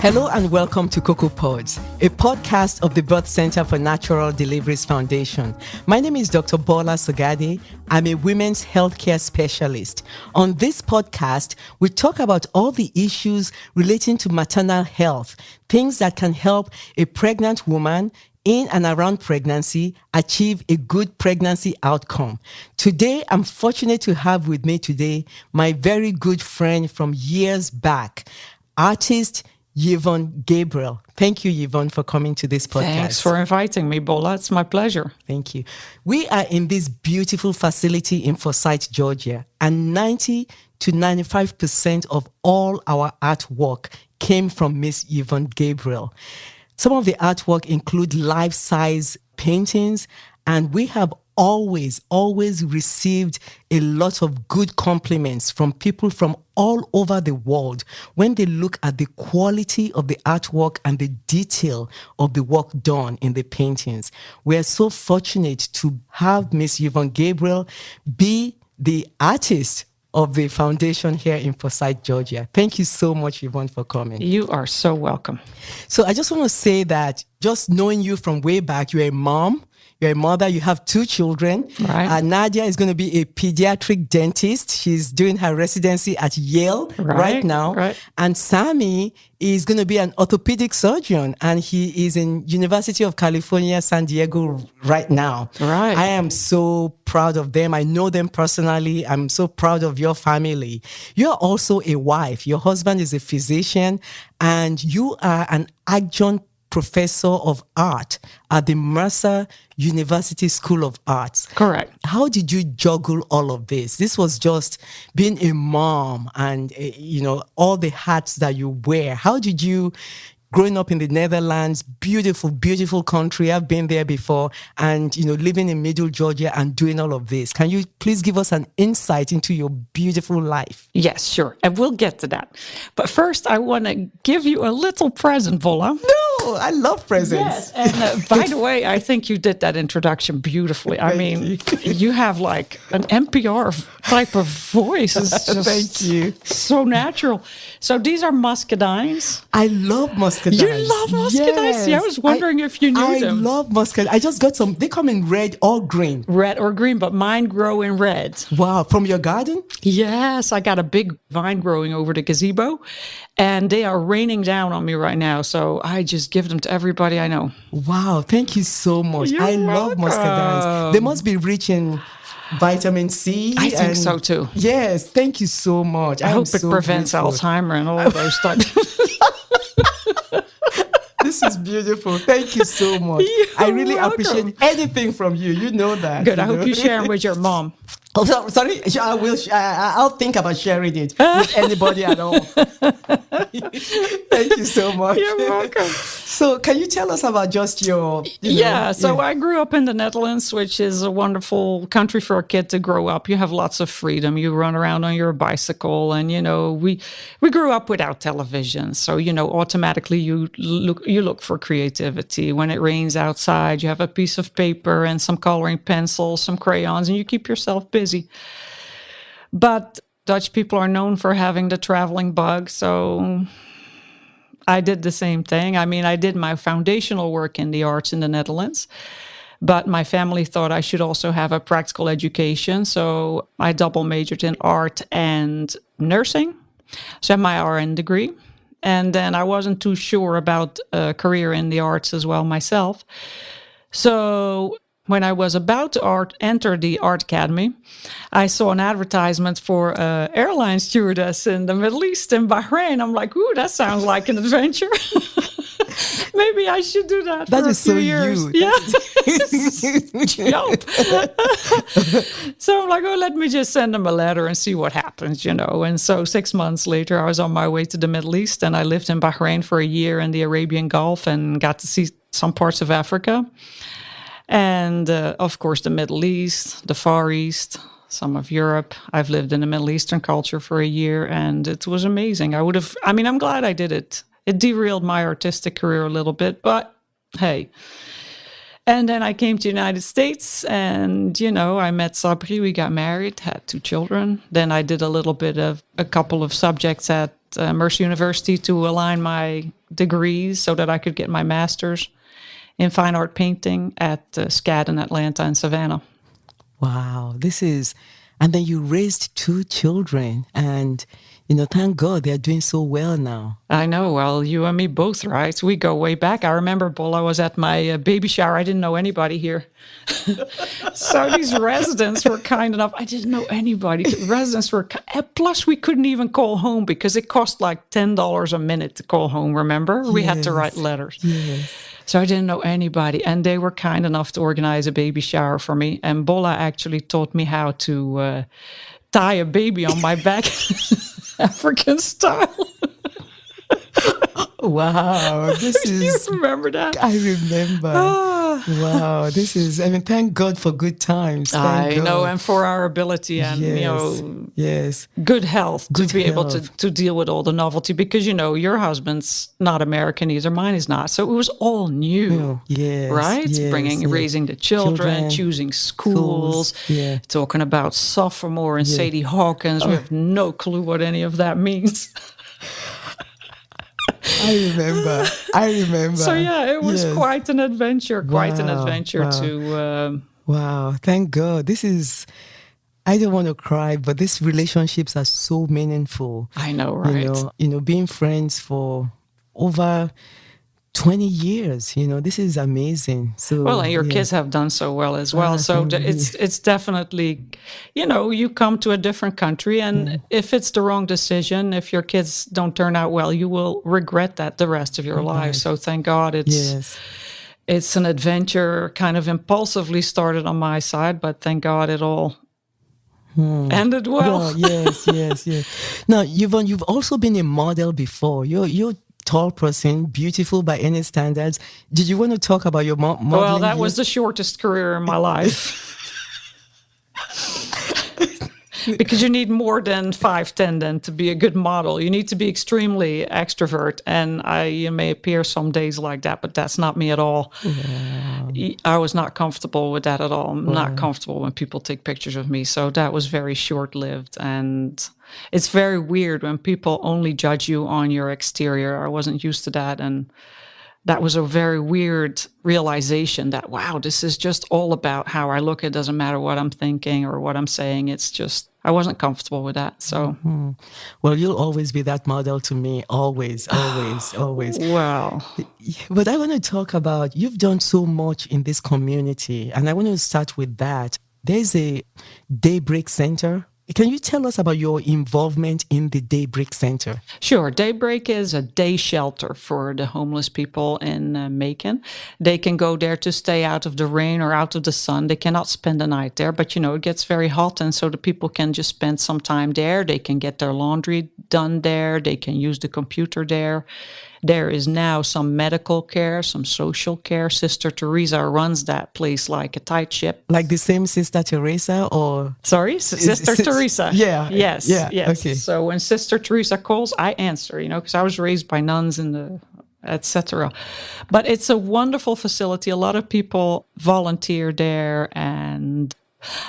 Hello and welcome to Cocoa Pods, a podcast of the Birth Center for Natural Deliveries Foundation. My name is Dr. Bola Sogade. I'm a women's healthcare specialist. On this podcast, we talk about all the issues relating to maternal health, things that can help a pregnant woman in and around pregnancy achieve a good pregnancy outcome. Today, I'm fortunate to have with me today my very good friend from years back, artist Yvonne Gabriel. Thank you, Yvonne, for coming to this podcast. Thanks for inviting me, Bola. It's my pleasure. Thank you. We are in this beautiful facility in Forsyth, Georgia, and 90 to 95% of all our artwork came from Miss Yvonne Gabriel. Some of the artwork include life-size paintings, and we have always received a lot of good compliments from people from all over the world when they look at the quality of the artwork and the detail of the work done in the paintings. We are so fortunate to have Miss Yvonne Gabriel be the artist of the foundation here in Forsyth, Georgia. Thank you so much, Yvonne, for coming. You are so welcome. So I just want to say that just knowing you from way back, you're a mom, you're a mother, you have 2 children. Right. Nadia is going to be a pediatric dentist. She's doing her residency at Yale right now. Right. And Sammy is going to be an orthopedic surgeon, and he is in University of California, San Diego right now. Right. I am so proud of them. I know them personally. I'm so proud of your family. You're also a wife. Your husband is a physician, and you are an adjunct professor of art at the Mercer University School of Arts. Correct. How did you juggle all of this? This was just being a mom and, all the hats that you wear. How did you, growing up in the Netherlands, beautiful, beautiful country, I've been there before, and, living in Middle Georgia and doing all of this. Can you please give us an insight into your beautiful life? Yes, sure. And we'll get to that. But first, I want to give you a little present, Bola. No, I love presents. Yes. And by the way, I think you did that introduction beautifully. I mean, you have like an NPR type of voice. It's just Thank you. So natural. So these are muscadines. I love muscadines. You love muscadines? Yes. Yeah, I was wondering if you knew them. I love muscadines. I just got some. They come in red or green. Red or green, but mine grow in red. Wow. From your garden? Yes, I got a big vine growing over the gazebo, and they are raining down on me right now. So I just give them to everybody I know. Wow. Thank you so much. You're I love muscadines. They must be rich in vitamin C. I think so too. Yes. Thank you so much. I hope it prevents Alzheimer and all those types. This is beautiful. Thank you so much. I really appreciate anything from you. You know that. Good. I hope you share them with your mom. Oh, sorry. I will. I'll think about sharing it with anybody at all. Thank you so much. You're welcome. So, can you tell us about just your? I grew up in the Netherlands, which is a wonderful country for a kid to grow up. You have lots of freedom. You run around on your bicycle, and we grew up without television, so automatically you look for creativity. When it rains outside, you have a piece of paper and some coloring pencils, some crayons, and you keep yourself busy. But Dutch people are known for having the traveling bug, so I did the same thing. I mean, I did my foundational work in the arts in the Netherlands, but my family thought I should also have a practical education, so I double majored in art and nursing. So I have my RN degree, and then I wasn't too sure about a career in the arts as well myself. So when I was about to enter the art academy, I saw an advertisement for airline stewardess in the Middle East, in Bahrain. I'm like, ooh, that sounds like an adventure. Maybe I should do that for a few years. Yeah. Jump. So I'm like, let me just send them a letter and see what happens, And so 6 months later, I was on my way to the Middle East, and I lived in Bahrain for a year in the Arabian Gulf and got to see some parts of Africa. And of course, the Middle East, the Far East, some of Europe. I've lived in the Middle Eastern culture for a year, and it was amazing. I'm glad I did it. It derailed my artistic career a little bit, but hey. And then I came to the United States and, I met Sabri. We got married, had 2 children. Then I did a couple of subjects at Mercer University to align my degrees so that I could get my master's in fine art painting at SCAD in Atlanta and Savannah. Wow, and then you raised 2 children, and thank God they're doing so well now. I know. Well, you and me both, right? We go way back. I remember, Bola, was at my baby shower. I didn't know anybody here. So these residents were kind enough. I didn't know anybody. Residents were, plus we couldn't even call home because it cost like $10 a minute to call home, remember? We had to write letters. Yes. So I didn't know anybody. And they were kind enough to organize a baby shower for me. And Bola actually taught me how to tie a baby on my back, African style. Wow, You remember that? I remember. Wow, thank God for good times. I know, and for our ability and, yes, good health to be able to deal with all the novelty. Because, your husband's not American either, mine is not. So it was all new, right? Raising the children, choosing schools, talking about sophomore and Sadie Hawkins. We have no clue what any of that means. I remember. So it was quite an adventure. To. Wow, thank God. I don't want to cry, but these relationships are so meaningful. I know, right? Being friends for over 20 years, this is amazing. So well, and your kids have done so well as well. So it's definitely, you come to a different country, and if it's the wrong decision, if your kids don't turn out well, you will regret that the rest of your life. So thank God it's an adventure, kind of impulsively started on my side, but thank God it all ended well. Yes. Now, Yvonne, you've also been a model before. You're tall person, beautiful by any standards. Did you want to talk about your modeling? Well, that was the shortest career in my life. Because you need more than 5'10" then to be a good model. You need to be extremely extrovert, and I may appear some days like that, but that's not me at all. Wow. I was not comfortable with that at all. I'm not comfortable when people take pictures of me, so that was very short-lived, and it's very weird when people only judge you on your exterior. I wasn't used to that, and that was a very weird realization that, wow, this is just all about how I look. It doesn't matter what I'm thinking or what I'm saying. It's just, I wasn't comfortable with that. So, well, you'll always be that model to me. Always. Wow. But I want to talk about, you've done so much in this community, and I want to start with that. There's a Daybreak Center. Can you tell us about your involvement in the Daybreak Center? Sure. Daybreak is a day shelter for the homeless people in Macon. They can go there to stay out of the rain or out of the sun. They cannot spend the night there, but it gets very hot, and so the people can just spend some time there. They can get their laundry done there. They can use the computer there. There is now some medical care, some social care. Sister Teresa runs that place like a tight ship. Like the same Sister Teresa, or? Sorry? Sister Teresa. Yeah. Yes. Okay. So when Sister Teresa calls, I answer, because I was raised by nuns in the etc. But it's a wonderful facility. A lot of people volunteer there, and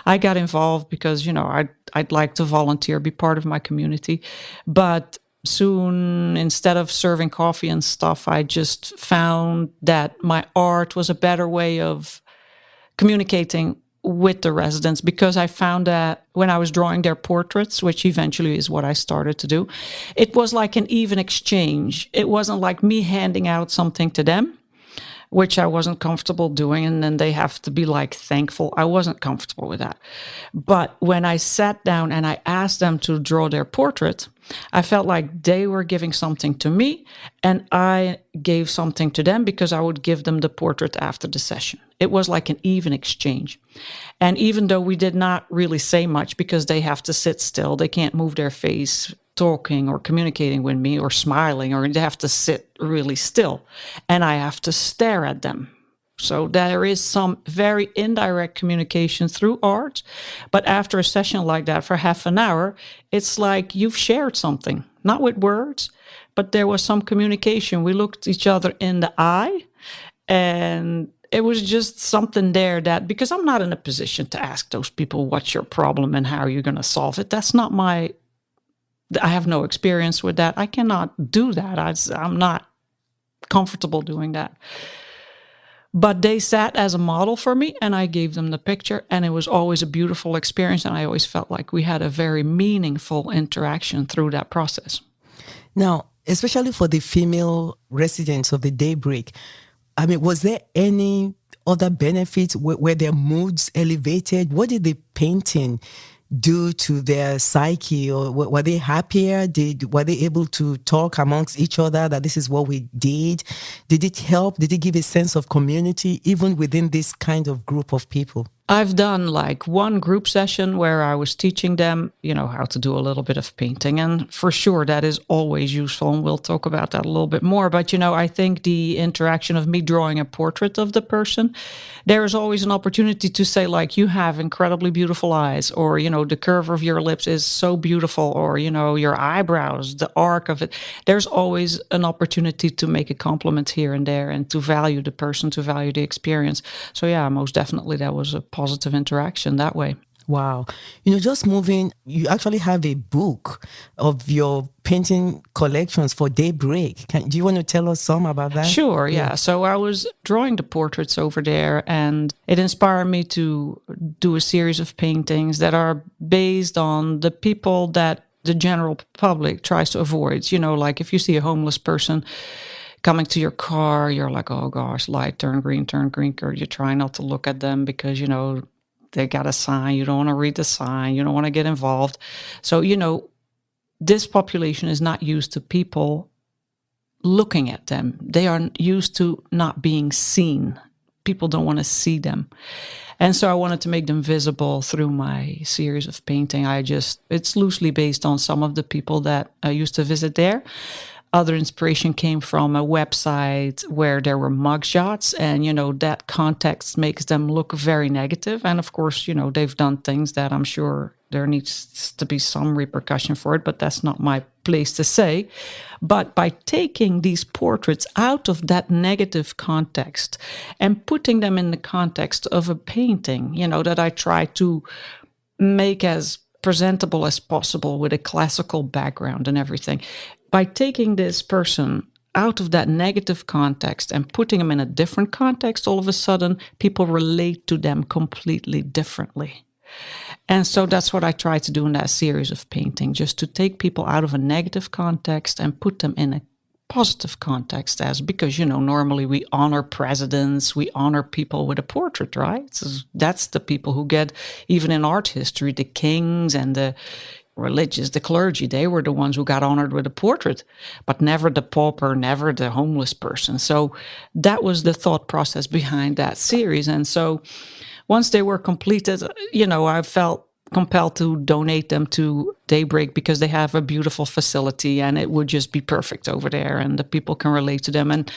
I got involved because, I'd like to volunteer, be part of my community. But soon, instead of serving coffee and stuff, I just found that my art was a better way of communicating with the residents, because I found that when I was drawing their portraits, which eventually is what I started to do, it was like an even exchange. It wasn't like me handing out something to them, which I wasn't comfortable doing, and then they have to be like thankful. I wasn't comfortable with that. But when I sat down and I asked them to draw their portrait, I felt like they were giving something to me, and I gave something to them because I would give them the portrait after the session. It was like an even exchange. And even though we did not really say much, because they have to sit still, they can't move their face talking or communicating with me or smiling, or they have to sit really still, and I have to stare at them. So there is some very indirect communication through art, but after a session like that for half an hour, it's like you've shared something, not with words, but there was some communication. We looked each other in the eye, and it was just something there that, because I'm not in a position to ask those people, what's your problem and how you're going to solve it. That's not I have no experience with that. I cannot do that. I'm not comfortable doing that. But they sat as a model for me, and I gave them the picture, and it was always a beautiful experience. And I always felt like we had a very meaningful interaction through that process. Now, especially for the female residents of the Daybreak, I mean, was there any other benefits? Were their moods elevated? What did the painting do to their psyche, or were they happier? Were they able to talk amongst each other that this is what we did? Did it help? Did it give a sense of community even within this kind of group of people? I've done like one group session where I was teaching them, how to do a little bit of painting. And for sure, that is always useful. And we'll talk about that a little bit more. But, I think the interaction of me drawing a portrait of the person, there is always an opportunity to say, like, you have incredibly beautiful eyes, or, the curve of your lips is so beautiful, or, your eyebrows, the arc of it. There's always an opportunity to make a compliment here and there, and to value the person, to value the experience. So yeah, most definitely that was a positive interaction that way. Wow. Just moving, you actually have a book of your painting collections for Daybreak. Do you want to tell us some about that? Sure, yeah. So I was drawing the portraits over there, and it inspired me to do a series of paintings that are based on the people that the general public tries to avoid. Like if you see a homeless person coming to your car, you're like, oh gosh, light, turn green, or you try not to look at them because, they got a sign. You don't want to read the sign. You don't want to get involved. So, this population is not used to people looking at them. They are used to not being seen. People don't want to see them. And so I wanted to make them visible through my series of painting. It's loosely based on some of the people that I used to visit there. Other inspiration came from a website where there were mugshots, and, that context makes them look very negative. And of course, they've done things that I'm sure there needs to be some repercussion for it, but that's not my place to say. But by taking these portraits out of that negative context and putting them in the context of a painting, that I try to make as presentable as possible with a classical background and everything. By taking this person out of that negative context and putting them in a different context, all of a sudden, people relate to them completely differently. And so that's what I try to do in that series of painting, just to take people out of a negative context and put them in a positive context, because, normally we honor presidents, we honor people with a portrait, right? So that's the people who get, even in art history, the kings and the religious, the clergy, they were the ones who got honored with a portrait, but never the pauper, never the homeless person. So that was the thought process behind that series. And so once they were completed, I felt compelled to donate them to Daybreak because they have a beautiful facility and it would just be perfect over there and the people can relate to them. And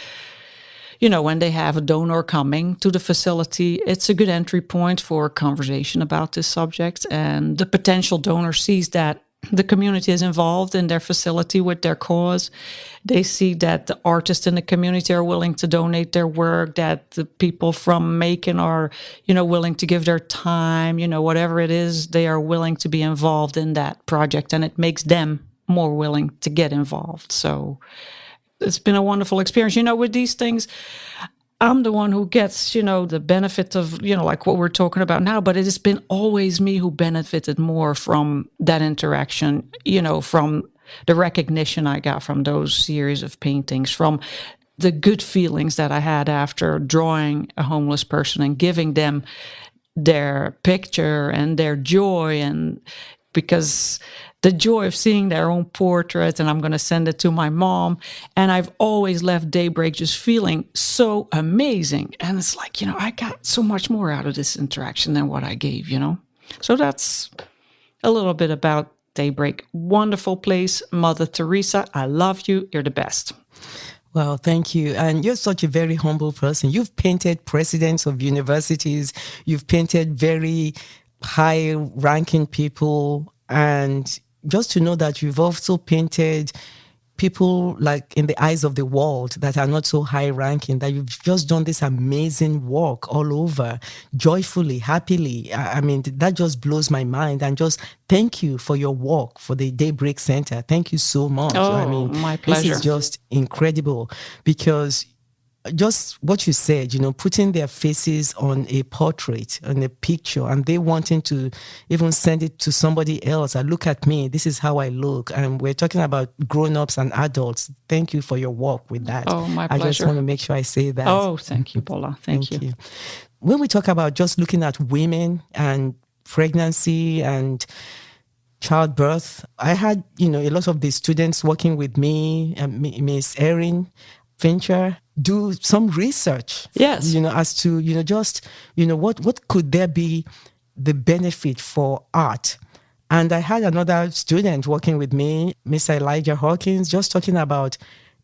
when they have a donor coming to the facility, it's a good entry point for a conversation about this subject. And the potential donor sees that the community is involved in their facility with their cause. They see that the artists in the community are willing to donate their work, that the people from Macon are, willing to give their time, whatever it is, they are willing to be involved in that project. And it makes them more willing to get involved. So it's been a wonderful experience. With these things, I'm the one who gets, the benefit of, like what we're talking about now, but it has been always me who benefited more from that interaction, from the recognition I got from those series of paintings, from the good feelings that I had after drawing a homeless person and giving them their picture and their joy, and because the joy of seeing their own portrait, and I'm going to send it to my mom. And I've always left Daybreak just feeling so amazing. And it's like, I got so much more out of this interaction than what I gave, So that's a little bit about Daybreak. Wonderful place. Mother Teresa, I love you. You're the best. Well, thank you. And you're such a very humble person. You've painted presidents of universities. You've painted very high-ranking people. And just to know that you've also painted people like in the eyes of the world that are not so high ranking, that you've just done this amazing work all over, joyfully, happily. I mean, that just blows my mind. And just thank you for your work for the Daybreak Center. Thank you so much. I Oh, mean, my this pleasure. is just incredible, because just what you said, putting their faces on a portrait, on a picture, and they wanting to even send it to somebody else. Look at me, this is how I look. And we're talking about grown-ups and adults. Thank you for your work with that. Oh, my I just pleasure. want to make sure I say that. Oh, thank you, Paula. Thank you. you. When we talk about just looking at women and pregnancy and childbirth, I had, a lot of the students working with me, Miss Erin Fincher, do some research. Yes. As to, what could there be the benefit for art. And I had another student working with me, Mr. Elijah Hawkins, just talking about,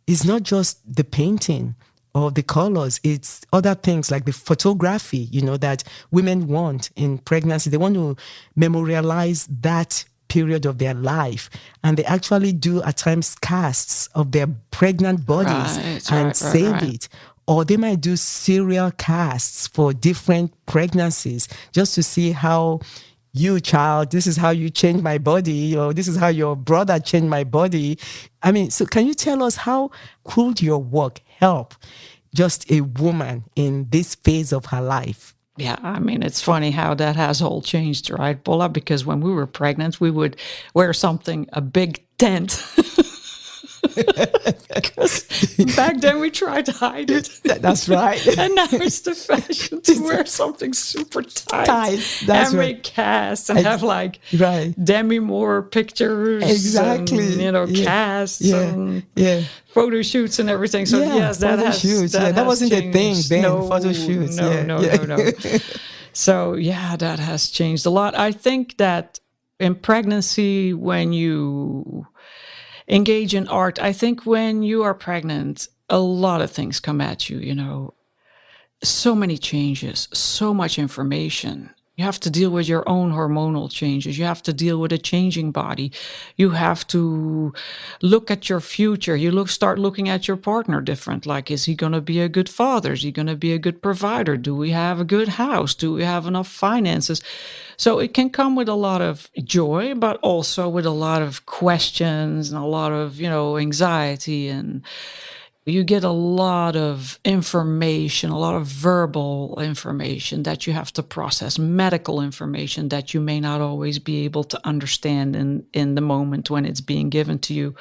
it's not just the painting or the colors, it's other things like the photography, that women want in pregnancy. They want to memorialize that period of their life, and they actually do at times casts of their pregnant bodies and save it. Or they might do serial casts for different pregnancies, just to see how you, child, this is how you changed my body, or this is how your brother changed my body. I mean, so can you tell us, how could your work help just a woman in this phase of her life? Yeah, I mean, it's funny how that has all changed, right, Paula? Because when we were pregnant, we would wear something, a big tent. Because back then we tried to hide it. That's right. And now it's the fashion to wear something super tight. That's and right. make casts and have like Demi Moore pictures. Exactly. And, casts and photo shoots and everything. So yes, that has shoots. That wasn't changed. a thing then. No, photo shoots. No. So yeah, that has changed a lot. I think that in pregnancy, when you engage in art, I think when you are pregnant, a lot of things come at you, so many changes, so much information. You have to deal with your own hormonal changes. You have to deal with a changing body. You have to look at your future. Start looking at your partner different. Like, is he going to be a good father? Is he going to be a good provider? Do we have a good house? Do we have enough finances? So it can come with a lot of joy, but also with a lot of questions and a lot of, anxiety, and you get a lot of information, a lot of verbal information that you have to process, medical information that you may not always be able to understand in the moment when it's being given to you.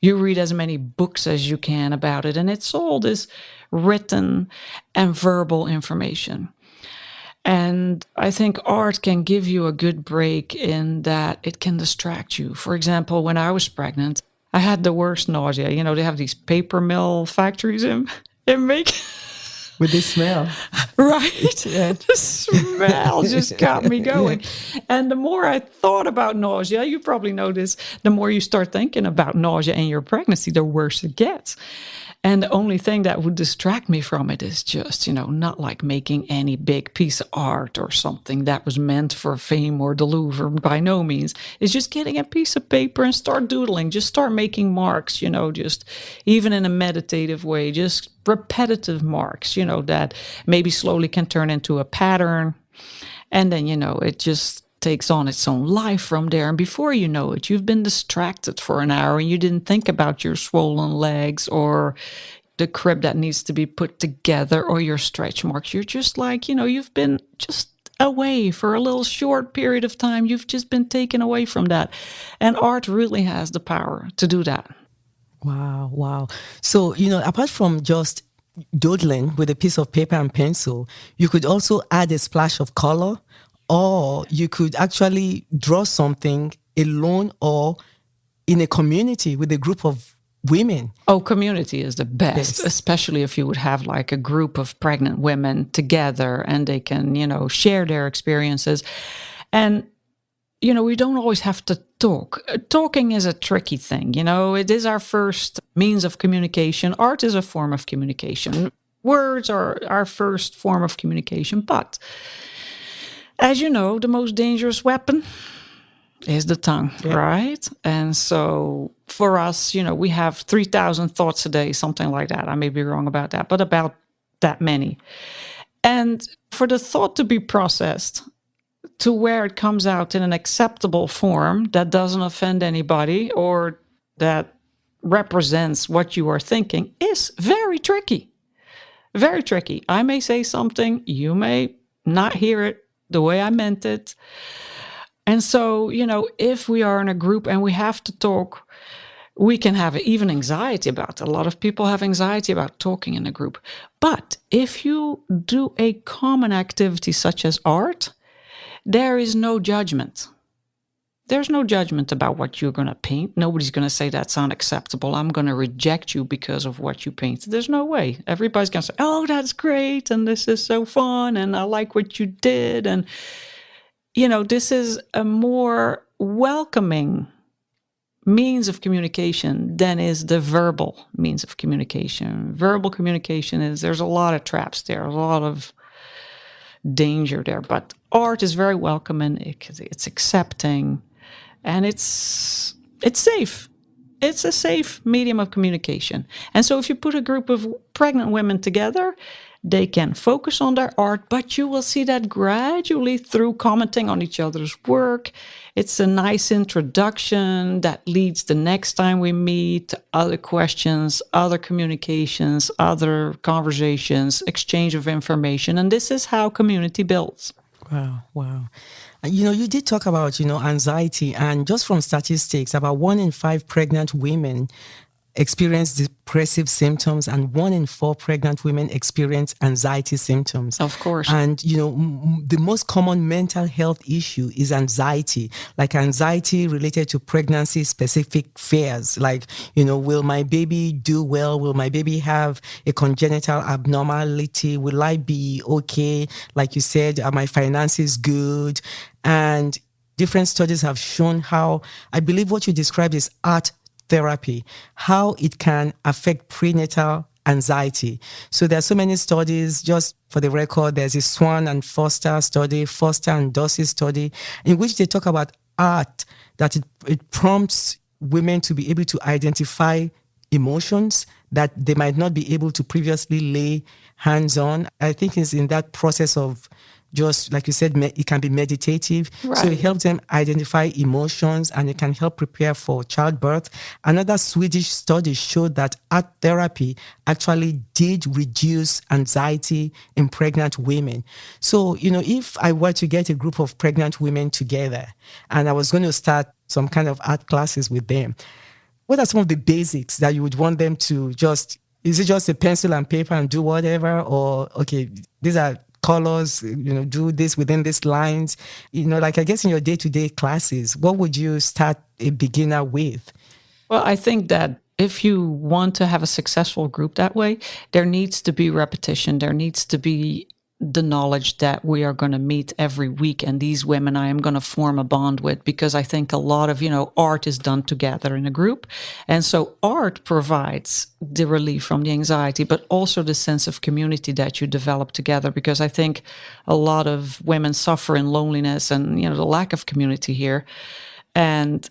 You read as many books as you can about it, and it's all this written and verbal information. And I think art can give you a good break in that it can distract you. For example, when I was pregnant, I had the worst nausea. They have these paper mill factories in Macon. With the smell. Right? Yeah. The smell just got me going. And the more I thought about nausea, you probably know this, the more you start thinking about nausea in your pregnancy, the worse it gets. And the only thing that would distract me from it is just, not like making any big piece of art or something that was meant for fame or the Louvre, by no means. It's just getting a piece of paper and start doodling. Just start making marks, just even in a meditative way, just repetitive marks, that maybe slowly can turn into a pattern. And then, it just takes on its own life from there. And before you know it, you've been distracted for an hour and you didn't think about your swollen legs or the crib that needs to be put together or your stretch marks. You're just like, you've been just away for a little short period of time. You've just been taken away from that. And art really has the power to do that. Wow. So, apart from just doodling with a piece of paper and pencil, you could also add a splash of color, or you could actually draw something alone or in a community with a group of women. Oh, community is the best, especially if you would have like a group of pregnant women together and they can, share their experiences. And, we don't always have to talk. Talking is a tricky thing, it is our first means of communication. Art is a form of communication. Words are our first form of communication, but as you know, the most dangerous weapon is the tongue, right? And so for us, we have 3,000 thoughts a day, something like that. I may be wrong about that, but about that many. And for the thought to be processed to where it comes out in an acceptable form that doesn't offend anybody or that represents what you are thinking is very tricky. Very tricky. I may say something, you may not hear it the way I meant it. And so, if we are in a group and we have to talk, we can have even anxiety about it. A lot of people have anxiety about talking in a group. But if you do a common activity such as art, there is no judgment. There's no judgment about what you're going to paint. Nobody's going to say that's unacceptable. I'm going to reject you because of what you painted. There's no way. Everybody's going to say, oh, that's great. And this is so fun. And I like what you did. And, this is a more welcoming means of communication than is the verbal means of communication. Verbal communication there's a lot of traps there, a lot of danger there. But art is very welcoming. It's accepting. And it's safe. It's a safe medium of communication. And so if you put a group of pregnant women together, they can focus on their art, but you will see that gradually through commenting on each other's work. It's a nice introduction that leads the next time we meet to other questions, other communications, other conversations, exchange of information. And this is how community builds. Wow. You did talk about, anxiety, and just from statistics, about 1 in 5 pregnant women experience depressive symptoms, and 1 in 4 pregnant women experience anxiety symptoms. Of course. And, the most common mental health issue is anxiety, like anxiety related to pregnancy-specific fears, like, will my baby do well? Will my baby have a congenital abnormality? Will I be okay? Like you said, are my finances good? And different studies have shown how, I believe what you described is art therapy, how it can affect prenatal anxiety. So there are so many studies. Just for the record, there's a Swan and Foster study, Foster and Dorsey study, in which they talk about art, that it prompts women to be able to identify emotions that they might not be able to previously lay hands on. I think it's in that process of, just like you said, it can be meditative. Right. So it helps them identify emotions, and it can help prepare for childbirth. Another Swedish study showed that art therapy actually did reduce anxiety in pregnant women. So, if I were to get a group of pregnant women together and I was going to start some kind of art classes with them, what are some of the basics that you would want them to is it just a pencil and paper and do whatever? Or, okay, these are colors, do this within these lines, like I guess in your day-to-day classes, what would you start a beginner with? Well, I think that if you want to have a successful group that way, there needs to be repetition. There needs to be the knowledge that we are going to meet every week, and these women I am going to form a bond with, because I think a lot of, art is done together in a group. And so art provides the relief from the anxiety, but also the sense of community that you develop together, because I think a lot of women suffer in loneliness and, the lack of community here. And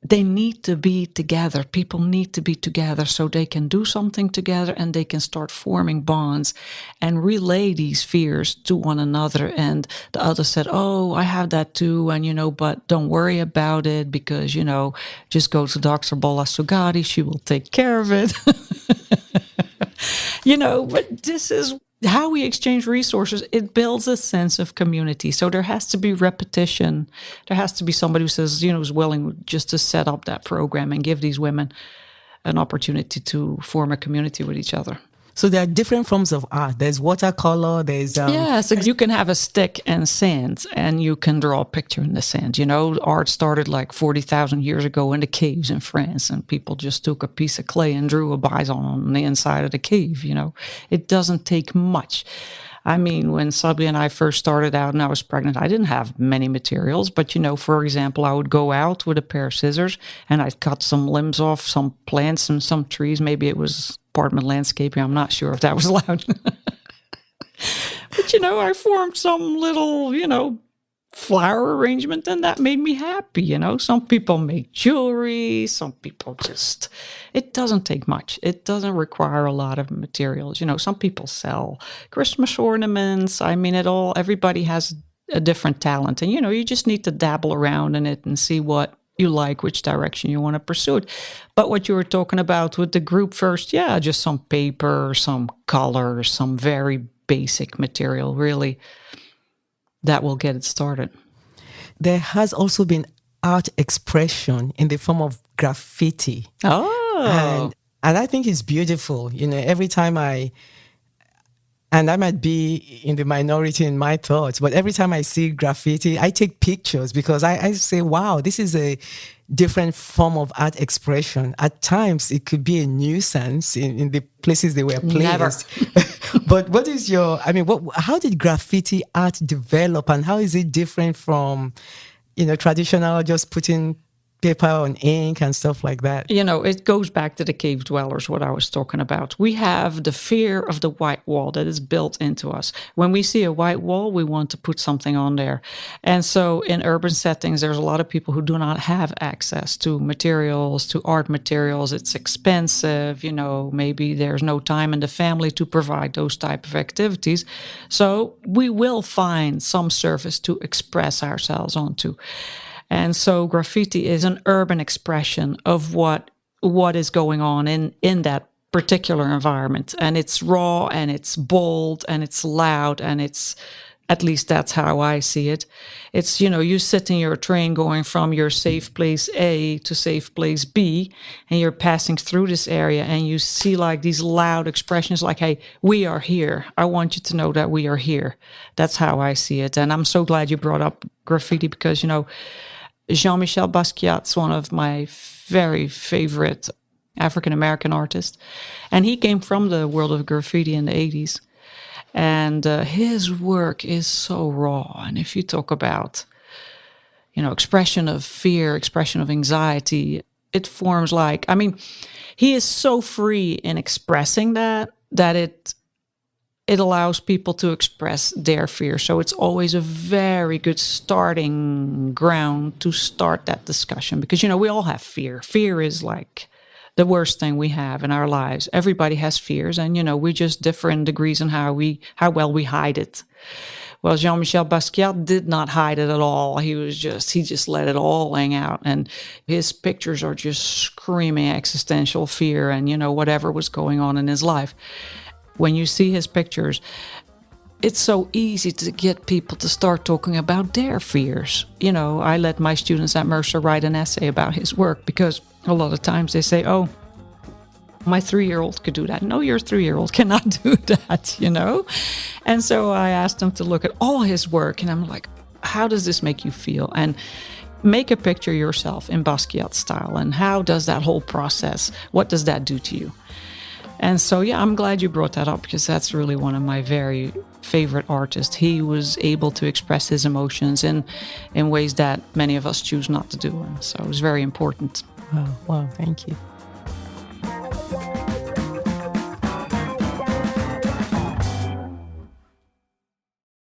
they need to be together. People need to be together so they can do something together, and they can start forming bonds and relay these fears to one another. And the other said, oh, I have that too. And, but don't worry about it, because, just go to Dr. Bola Sugati. She will take care of it. But this is how we exchange resources. It builds a sense of community. So there has to be repetition. There has to be somebody who says, is willing just to set up that program and give these women an opportunity to form a community with each other. So there are different forms of art. There's watercolor, there's... So you can have a stick and sand, and you can draw a picture in the sand. Art started like 40,000 years ago in the caves in France, and people just took a piece of clay and drew a bison on the inside of the cave. It doesn't take much. I mean, when Sabri and I first started out and I was pregnant, I didn't have many materials. But, for example, I would go out with a pair of scissors and I'd cut some limbs off some plants and some trees. Maybe it was apartment landscaping. I'm not sure if that was allowed. But, I formed some little, flower arrangement, and that made me happy. Some people make jewelry, some people just, it doesn't take much. It doesn't require a lot of materials. Some people sell Christmas ornaments. I mean, everybody has a different talent, and you just need to dabble around in it and see what you like, which direction you want to pursue it. But what you were talking about with the group first, yeah, just some paper, some color, some very basic material, really, that will get it started. There has also been art expression in the form of graffiti. Oh. And I think it's beautiful. Every time and I might be in the minority in my thoughts, but every time I see graffiti, I take pictures because I say, wow, this is a different form of art expression. At times, it could be a nuisance in the places they were placed. Never. But what is how did graffiti art develop, and how is it different from, traditional just putting paper on ink and stuff like that? It goes back to the cave dwellers, what I was talking about. We have the fear of the white wall that is built into us. When we see a white wall, we want to put something on there. And so in urban settings, there's a lot of people who do not have access to materials, to art materials. It's expensive. Maybe there's no time in the family to provide those type of activities. So we will find some surface to express ourselves onto. And so graffiti is an urban expression of what is going on in that particular environment. And it's raw and it's bold and it's loud and at least that's how I see it. It's, you sit in your train going from your safe place A to safe place B, and you're passing through this area and you see like these loud expressions like, hey, we are here. I want you to know that we are here. That's how I see it. And I'm so glad you brought up graffiti because, Jean-Michel Basquiat's one of my very favorite African-American artists. And he came from the world of graffiti in the 80s. And his work is so raw. And if you talk about, expression of fear, expression of anxiety, it forms he is so free in expressing that it allows people to express their fear. So it's always a very good starting ground to start that discussion because, we all have fear. Fear is like the worst thing we have in our lives. Everybody has fears and, we just differ in degrees in how well we hide it. Well, Jean-Michel Basquiat did not hide it at all. He just let it all hang out. And his pictures are just screaming existential fear and, whatever was going on in his life. When you see his pictures, it's so easy to get people to start talking about their fears. I let my students at Mercer write an essay about his work because a lot of times they say, oh, my 3-year-old could do that. No, your 3-year-old cannot do that, And so I asked them to look at all his work and I'm like, how does this make you feel? And make a picture yourself in Basquiat style. And how does that whole process, what does that do to you? And so, yeah, I'm glad you brought that up because that's really one of my very favorite artists. He was able to express his emotions in ways that many of us choose not to do. And so it was very important. Wow, thank you.